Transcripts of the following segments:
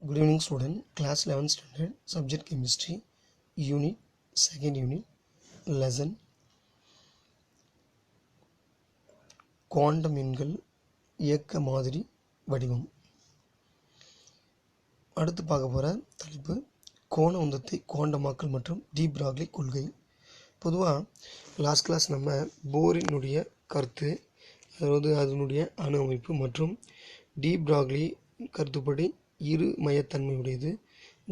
Good evening student, class 11th standard, subject chemistry, unit, second unit, lesson, quantum எண்கள் இயக்க மாதிரி வடிவம். அடுத்து பார்க்க போகிற தலைப்பு கோண உந்தத்தை குவாண்டமாக்கல் மற்றும் டி பிராக்லி கொள்கை. பொதுவாக லாஸ்ட் கிளாஸ் நம்ம போரினுடைய கருத்து, அதாவது அதனுடைய அணு அமைப்பு மற்றும் டி பிராக்லி கருத்துப்படி இரு மையத்தன்மையுடையது,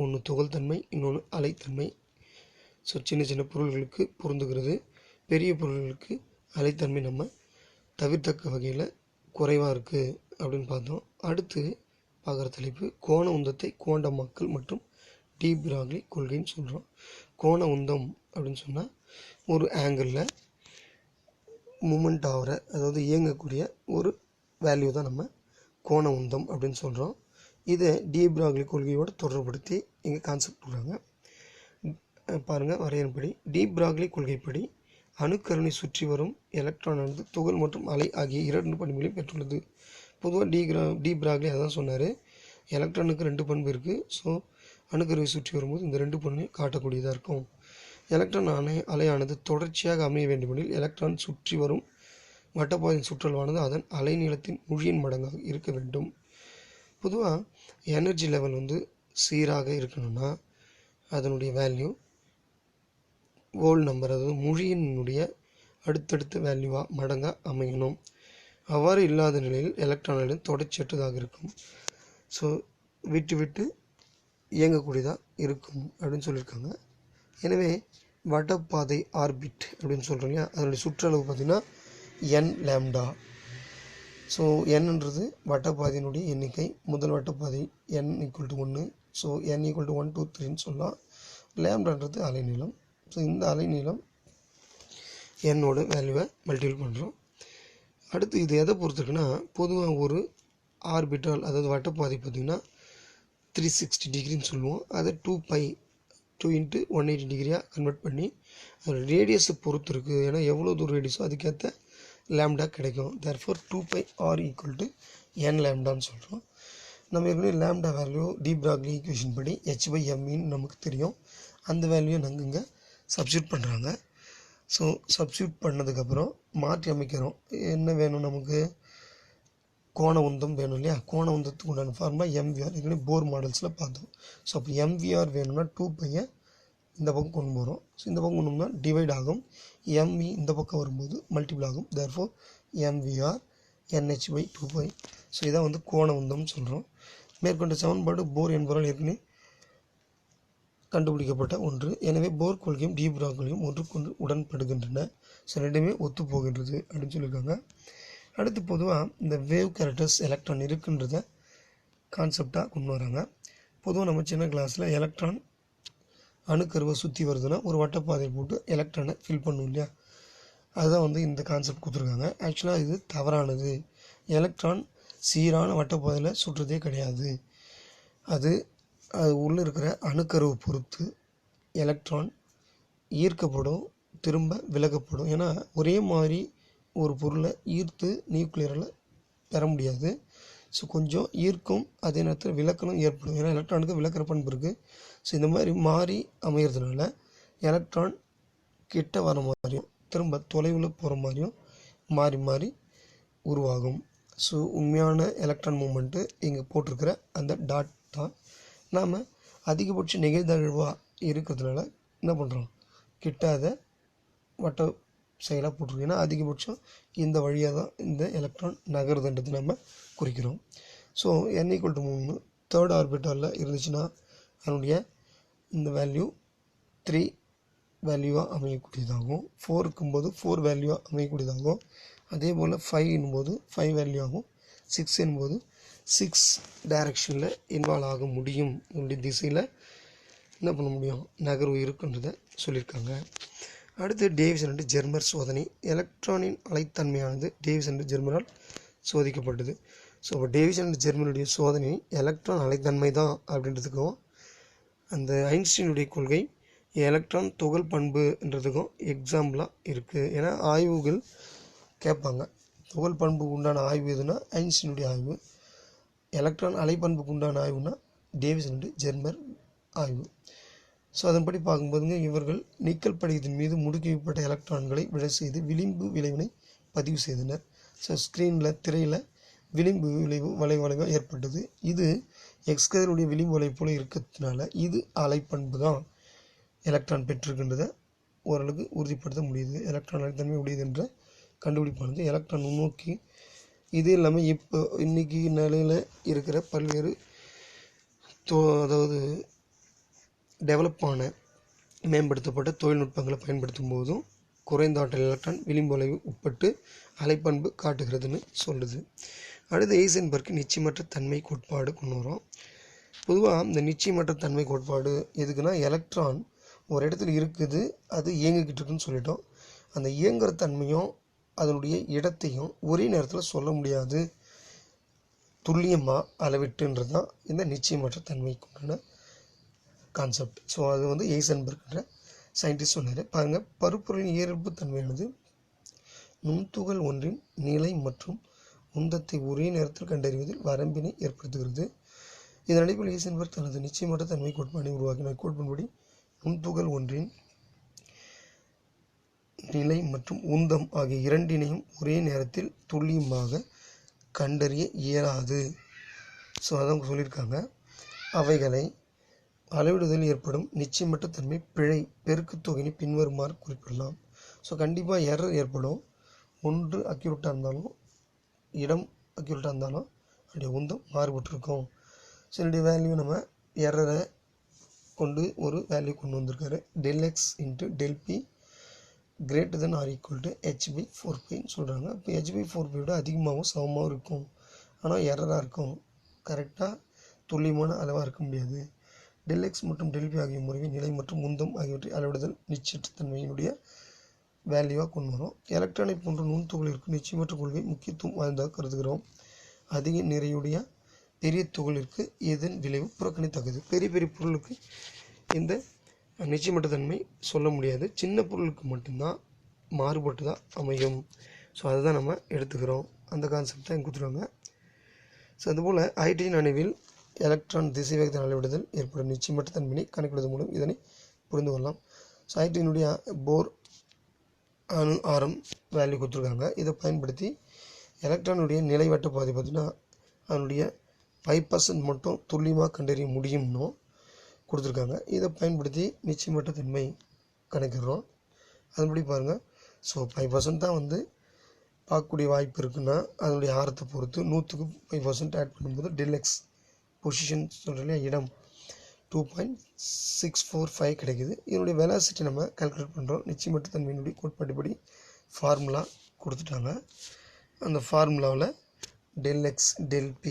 ஒன்று துகள்தன்மை, இன்னொன்று அலைத்தன்மை. ஸோ சின்ன சின்ன பொருள்களுக்கு பொருந்துகிறது, பெரிய பொருள்களுக்கு அலைத்தன்மை நம்ம தவிர்த்தக்க வகையில் குறைவாக இருக்குது அப்படின்னு பார்த்தோம். அடுத்து பார்க்குற தலைப்பு கோண உந்தத்தை குவாண்டமாக்கல் மற்றும் டி பிராக்லி கொள்கைன்னு சொல்கிறோம். கோண உந்தம் அப்படின்னு சொன்னால் ஒரு ஆங்கிளில் மூமெண்ட் ஆகிற, அதாவது இயங்கக்கூடிய ஒரு வேல்யூ தான் நம்ம கோண உந்தம் அப்படின்னு சொல்கிறோம். இதை டி பிராக்லி கொள்கையோடு தொடர்புபடுத்தி இங்கே கான்செப்ட் கொடுக்குறாங்க. பாருங்கள், வரையறைப்படி டி பிராக்லி கொள்கைப்படி அணுக்கருணை சுற்றி வரும் எலக்ட்ரானானது துகள் மற்றும் அலை ஆகிய இரண்டு பண்புகளையும் பெற்றுள்ளது. பொதுவாக டி பிராக்லி அதான் சொன்னார், எலக்ட்ரானுக்கு ரெண்டு பண்பு இருக்குது. ஸோ அணுக்கருவை சுற்றி வரும்போது இந்த ரெண்டு பண்பையும் காட்டக்கூடியதாக இருக்கும். எலக்ட்ரான் அலையானது தொடர்ச்சியாக அமைய வேண்டுமெனில் எலக்ட்ரான் சுற்றி வரும் வட்டப்பாதையின் சுற்றளவானது அதன் அலைநீளத்தின் முழியின் மடங்காக இருக்க வேண்டும். பொதுவாக எனர்ஜி லெவல் சீராக இருக்கணும்னா அதனுடைய வேல்யூ ஹோல் நம்பர், அதாவது முழியினுடைய அடுத்தடுத்த வேல்யூவாக மடங்காக அமையணும். அவ்வாறு இல்லாத நிலையில் எலக்ட்ரான்களின் தொடர்ச்சியற்றதாக இருக்கும். ஸோ விட்டு விட்டு இயங்கக்கூடியதாக இருக்கும் அப்படின்னு சொல்லியிருக்காங்க. எனவே வட்டப்பாதை ஆர்பிட் அப்படின்னு சொல்கிறோம் இல்லையா, அதனுடைய சுற்றளவு பார்த்திங்கன்னா என் லேம்டா. ஸோ என்னன்றது வட்டப்பாதையினுடைய எண்ணிக்கை. முதல் வட்டப்பாதை n = 1, ஸோ n = 1 2 3ன்னு சொல்லலாம். லேம்டான்றது அலைநீளம். ஸோ இந்த அலைநீளம் என்னோட வேல்யூவை மல்டிபிள் பண்ணுறோம். அடுத்து இது எதை பொறுத்துருக்குன்னா, பொதுவாக ஒரு ஆர்பிட்டால், அதாவது வட்டப்பாதை பார்த்திங்கன்னா 360 டிகிரின்னு சொல்லுவோம். அதை 2 × 180 டிகிரியாக கன்வெர்ட் பண்ணி அது ரேடியஸை பொறுத்து இருக்குது. ஏன்னா எவ்வளோ தூரம் ரேடியஸோ அதுக்கேற்ற லேம்டா கிடைக்கும். தேர்ஃபோர் 2πr = n லேம்டான்னு சொல்கிறோம். நம்ம ஏற்கனவே lambda value de Broglie equation படி h/mன்னு நமக்கு தெரியும். அந்த வேல்யூவை நாங்கள் இங்கே சப்ஸ்டியூட் பண்ணுறாங்க. ஸோ சப்ஸ்டியூட் பண்ணதுக்கப்புறம் மாற்றி அமைக்கிறோம். என்ன வேணும் நமக்கு? கோண உந்தம் வேணும் இல்லையா? கோண உந்தத்துக்கு உண்டான ஃபார்முலா எம்விஆர். ஏற்கனவே போர் மாடல்ஸில் பார்த்தோம். ஸோ அப்போ எம்விஆர் வேணும்னா 2π இந்த பக்கம் கொண்டு போகிறோம். ஸோ இந்த பக்கம் கொண்டு போனால் டிவைட் ஆகும். எம்வி இந்த பக்கம் வரும்போது மல்டிபிள் ஆகும். Therefore MVR NH/2π. ஸோ இதான் கோண உந்தம்னு சொல்கிறோம். மேற்கொண்ட சமன்பாடு போர் என்பவரால் ஏற்கனவே கண்டுபிடிக்கப்பட்ட ஒன்று. எனவே போர் கொள்கையும் டி பிராக்லியும் ஒன்றுக்கொன்று உடன்படுகின்றன. ஸோ ரெண்டுமே ஒத்து போகின்றது அப்படின்னு சொல்லியிருக்காங்க. அடுத்து பொதுவாக இந்த வேவ் கேரக்டர்ஸ் எலக்ட்ரான் இருக்குன்றத கான்செப்டாக கொண்டு வராங்க. பொதுவாக நம்ம சின்ன கிளாஸில் எலக்ட்ரான் அணுக்கருவை சுற்றி வருதுன்னா ஒரு வட்டப்பாதை போட்டு எலக்ட்ரானை ஃபில் பண்ணும் இல்லையா, அதுதான் இந்த கான்செப்ட் கொடுத்துருக்காங்க. ஆக்சுவலாக இது தவறானது. எலக்ட்ரான் சீரான வட்டப்பாதையில் சுற்றுறதே கிடையாது. அது உள்ளே இருக்கிற அணுக்கருவை பொறுத்து எலக்ட்ரான் ஈர்க்கப்படும், திரும்ப விலகப்படும். ஏன்னா ஒரே மாதிரி ஒரு பொருளை ஈர்த்து நியூக்ளியரில் பெற முடியாது. ஸோ கொஞ்சம் ஈர்க்கும், அதே நேரத்தில் விலக்கணும் ஏற்படும். ஏன்னா எலக்ட்ரானுக்கு விலக்கிற பண்பு இருக்குது. ஸோ இந்த மாதிரி மாறி அமைகிறதுனால எலக்ட்ரான் கிட்ட வர மாதிரியும் திரும்ப தொலைவில் போகிற மாதிரியும் மாறி மாறி உருவாகும். ஸோ உண்மையான எலக்ட்ரான் மூமெண்ட்டு இங்கே போட்டிருக்கிற அந்த டாட் தான். நாம் அதிகபட்ச நிகழ்தகழ்வாக இருக்கிறதுனால என்ன பண்ணுறோம், கிட்டாத வட்ட செயலாக போட்டிருக்கோம். ஏன்னா அதிகபட்சம் இந்த வழியாக தான் இந்த எலக்ட்ரான் நகருதுன்றது நம்ம குறிக்கிறோம். ஸோ n = 3 தேர்ட் ஆர்பிட்டாலில் இருந்துச்சுன்னா அதனுடைய இந்த வேல்யூ 3 வேல்யூவாக அமையக்கூடியதாகும். 4 இருக்கும்போது 4 வேல்யூவாக அமையக்கூடியதாகும். அதே போல் 5 என்னும்போது 5 வேல்யூ ஆகும். 6 என்னும்போது 6 டைரக்ஷனில் இன்வால்வ் ஆக முடியும். என்னுடைய திசையில் என்ன பண்ண முடியும், நகர்வு இருக்குன்றதை சொல்லியிருக்காங்க. அடுத்து டேவிஸ் அண்ட் ஜெர்மர் சோதனை. எலக்ட்ரானின் அலைத்தன்மையானது டேவிஸ் அண்ட் ஜெர்மரால் சோதிக்கப்பட்டது. ஸோ டேவிஸ் அண்ட் ஜெர்மனுடைய சோதனை எலக்ட்ரான் அலைத்தன்மை தான் அப்படின்றதுக்கும், அந்த ஐன்ஸ்டீனுடைய கொள்கை எலக்ட்ரான் துகள் பண்புன்றதுக்கும் எக்ஸாம்பிளாக இருக்குது. ஏன்னா ஆய்வுகள் கேட்பாங்க, துகள் பண்புக்கு உண்டான ஆய்வு எதுனா ஐன்ஸ்டீனுடைய ஆய்வு, எலக்ட்ரான் அலைப்பண்புக்கு உண்டான ஆய்வுனா டேவிஸ் அண்ட் ஜெர்மர் ஆய்வு. ஸோ அதன்படி பார்க்கும்போதுங்க இவர்கள் நிக்கல் படிகத்தின் மீது முடுக்கிவிடப்பட்ட எலக்ட்ரான்களை விழ செய்து விளிம்பு விளைவினை பதிவு செய்தனர். ஸோ ஸ்க்ரீனில் திரையில் விளிம்பு விளைவு வளைவாக ஏற்பட்டது. இது எக்ஸ்கதிருடைய விளிம்பு வளைவு போல இருக்கிறதுனால இது அலைப்பண்பு தான் எலக்ட்ரான் பெற்றிருக்கின்றதை ஓரளவுக்கு உறுதிப்படுத்த முடியுது. எலக்ட்ரான் அலைத்தன்மை உடையது என்ற கண்டுபிடிப்பானது எலக்ட்ரான் முன்னோக்கி. இது இல்லாமல் இப்போ இன்றைக்கி நிலையில் இருக்கிற பல்வேறு அதாவது டெவலப் ஆன மேம்படுத்தப்பட்ட தொழில்நுட்பங்களை பயன்படுத்தும் போதும் குறைந்த ஆற்றல் எலக்ட்ரான் விளிம்பு வளைவு உட்பட்டு அலைப்பண்பு காட்டுகிறதுன்னு சொல்லுது. அடுத்து ஹெய்சன்பர்க் நிச்சயமற்ற தன்மை கோட்பாடு கொண்டு வரோம். பொதுவாக இந்த நிச்சயமற்ற தன்மை கோட்பாடு எதுக்குன்னா எலக்ட்ரான் ஒரு இடத்துல இருக்குது, அது இயங்கிக்கிட்டு இருக்குன்னு சொல்லிட்டோம். அந்த இயங்குகிற தன்மையும் அதனுடைய இடத்தையும் ஒரே நேரத்தில் சொல்ல முடியாது, துல்லியமாக அளவிட்டுன்றது தான் இந்த நிச்சயமற்ற தன்மைக்குண்டான கான்செப்ட். ஸோ அது வந்து ஹெய்சன்பர்க்ன்ற சயின்டிஸ்ட் சொன்னார். பாருங்கள், பருப்பொருளின் இயல்பு தன்மையானது நுண்துகள் ஒன்றின் நிலை மற்றும் உந்தத்தை ஒரே நேரத்தில் கண்டறிவதில் வரம்பினை ஏற்படுத்துகிறது. இதன் அடிப்படையில் ஹெய்சன்பர்க் தனது நிச்சயமற்ற தன்மை கோட்பாட்டை உருவாக்கினார். கோட்பாடுபடி நுண்துகள் ஒன்றின் நிலை மற்றும் உந்தம் ஆகிய இரண்டினையும் ஒரே நேரத்தில் துல்லியமாக கண்டறிய இயலாது. ஸோ அதான் சொல்லியிருக்காங்க. அவைகளை அளவிடுதல் ஏற்படும் நிச்சயமற்ற தன்மை பிழை பெருக்குத் தொகையினை பின்வருமாறு குறிப்பிடலாம். ஸோ கண்டிப்பாக எரர் ஏற்படும். ஒன்று அக்யூரேட்டாக இருந்தாலும் இடம் அக்யூரேட்டாக இருந்தாலும் அதோடைய உந்தம் மாறுபட்டிருக்கும். ஸோ என்னுடைய வேல்யூ நம்ம எரரை கொண்டு ஒரு வேல்யூ கொண்டு வந்திருக்காரு. ΔX × ΔP greater than or equal to h/4πன்னு சொல்கிறாங்க. இப்போ h/4π விட அதிகமாகவும் சமமாகவும் இருக்கும், ஆனால் எரராக இருக்கும், கரெக்டாக துல்லியமான அளவாக இருக்க முடியாது. ΔX மற்றும் ΔP ஆகிய முறையை நிலை மற்றும் உந்தம் ஆகியவற்றை அளவிடுதல் நிச்சயத்தன்மையினுடைய வேல்யூவாக கொண்டு வரும். எலக்ட்ரானை போன்ற நுண்துகளிற்கு நிச்சயமற்ற கொள்கை முக்கியத்துவம் வாய்ந்ததாக கருதுகிறோம். அதிக நிறையுடைய பெரிய துகளிற்கு இதன் விளைவு புறக்கணித்தக்கது. பெரிய பெரிய பொருளுக்கு இந்த நிச்சயமற்ற தன்மை சொல்ல முடியாது, சின்ன பொருளுக்கு மட்டும்தான் மாறுபட்டு தான் அமையும். ஸோ அதை தான் நம்ம எடுத்துக்கிறோம். அந்த கான்செப்ட் தான் கொடுத்துருவாங்க. ஸோ அதுபோல் ஹைட்ரஜன் அணுவில் எலக்ட்ரான் திசைவேகத்தின் அளவிடுதல் ஏற்படும் நிச்சயமற்ற தன்மையை கணக்கிடுவதன் மூலம் இதனை புரிந்து கொள்ளலாம். ஸோ ஹைட்ரஜனுடைய போர் அணு ஆரம் வேல்யூ கொடுத்துருக்காங்க. இதை பயன்படுத்தி எலக்ட்ரானுடைய நிலைவட்ட பாதை பார்த்திங்கன்னா அதனுடைய 5% மட்டும் துல்லியமாக கண்டறிய முடியும்னு கொடுத்துருக்காங்க. இதை பயன்படுத்தி நிச்சயமற்ற தன்மை கணக்கிடுறோம். அதன்படி பாருங்கள். ஸோ 5% தான் வந்து பார்க்கக்கூடிய வாய்ப்பு இருக்குன்னா அதனுடைய ஆரத்தை பொறுத்து 100க்கு 5% ஆட் பண்ணும்போது ΔX பொசிஷன் சொல்கிற இடம் 2.645 கிடைக்குது. இதனுடைய வெலாசிட்டி நம்ம கால்குலேட் பண்ணுறோம். நிச்சயமற்ற தன்மையினுடைய கோட்பாட்டுப்படி ஃபார்முலா கொடுத்துட்டாங்க. அந்த ஃபார்முலாவில் ΔX ΔP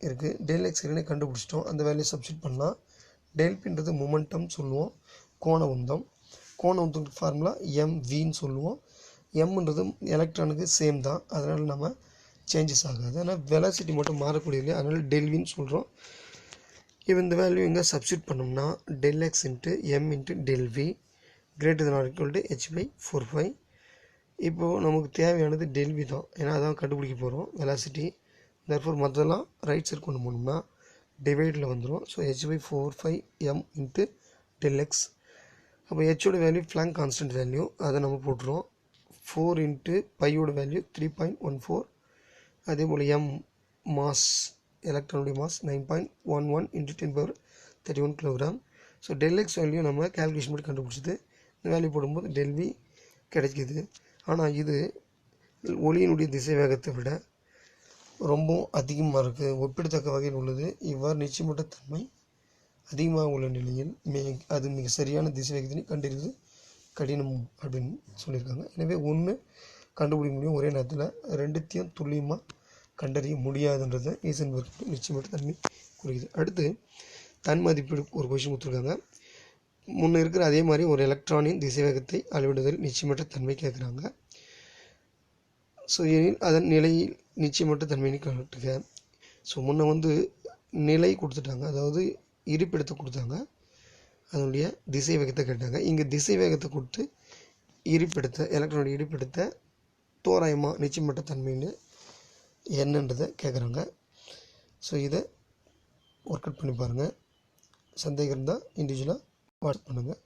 இருக்குது. ΔX என்னன்னு கண்டுபிடிச்சிட்டோம். அந்த வேல்யூ சப்ஸ்டிட் பண்ணால் ΔPன்றது மொமெண்டம் சொல்லுவோம், கோண உந்தம். கோண உந்தத்துக்கு ஃபார்முலா MVன்னு சொல்லுவோம். எம்ன்றது எலக்ட்ரானுக்கு சேம் தான், அதனால் நம்ம சேஞ்சஸ் ஆகாது. ஆனால் வெலாசிட்டி மட்டும் மாறக்கூடியது இல்லையா, அதனால் ΔVன்னு சொல்கிறோம். இப்போ இந்த வேல்யூ எங்கே சப்ஸ்டிட் பண்ணோம்னா ΔX × M × ΔV greater than or equal to h/4π. இப்போது நமக்கு தேவையானது ΔV தான், ஏன்னா அதான் கண்டுபிடிக்க போகிறோம் வெலாசிட்டி. தர்ஃபோர் மற்றெல்லாம் ரைட் சைடு கொண்டு போனோம்னா டிவைடில் வந்துடும். So h/4πm × ΔX. அப்போ ஹெச்சோட வேல்யூ ஃப்ளாங்க் கான்ஸ்டன்ட் வேல்யூ, அதை நம்ம போட்டுருவோம். 4 × பையோட வேல்யூ 3.14. அதே போல் M மாஸ், எலக்ட்ரானுடைய mass 9.11 × 10^31 kg. So ΔX value நம்ம கேல்குலேஷன் பண்ணி கண்டுபிடிச்சது. இந்த வேல்யூ போடும்போது ΔV கிடைக்கிது. ஆனால் இது ஒளியினுடைய திசை வேகத்தை விட ரொம்பவும் அதிகமாக இருக்குது, ஒப்பிடத்தக்க வகையில் உள்ளது. இவ்வாறு நிச்சயமற்ற தன்மை அதிகமாக உள்ள நிலையில் அது மிக சரியான திசை வேகத்தினை கண்டறிவது கடினம் அப்படின்னு சொல்லியிருக்காங்க. எனவே ஒன்று கண்டுபிடிக்க முடியும் ஒரே நேரத்தில், ரெண்டுத்தையும் துல்லியமாக கண்டறிய முடியாதுன்றதை ஹெய்சன்பர்க் நிச்சயமற்ற தன்மை குறிக்குது. அடுத்து தன் மதிப்பீடு ஒரு கொஷின் கொடுத்துருக்காங்க. முன்னே இருக்கிற அதே மாதிரி ஒரு எலக்ட்ரானின் திசைவேகத்தை அளவிடுதல் நிச்சயமற்ற தன்மை கேட்குறாங்க. ஸோ எனில் அதன் நிலையில் நிச்சயமற்ற தன்மையை காட்டுக. ஸோ முன்ன வந்து நிலை கொடுத்துட்டாங்க, அதாவது இருப்பிடத்தை கொடுத்தாங்க, அதனுடைய திசை வேகத்தை கேட்டாங்க. இங்கே திசை வேகத்தை கொடுத்து இருப்பிடத்தை, எலக்ட்ரானுடைய இருப்பிடத்தை தோராயமாக நிச்சயமற்ற தன்மைன்னு என்னன்றதை கேட்குறாங்க. ஸோ இதை ஒர்க் அவுட் பண்ணி பாருங்கள். சந்தேகம் இருந்தால் இண்டிவிஜுவலாக வாட்ஸ்அப் பண்ணுங்கள்.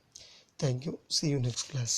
Thank you. See you next class.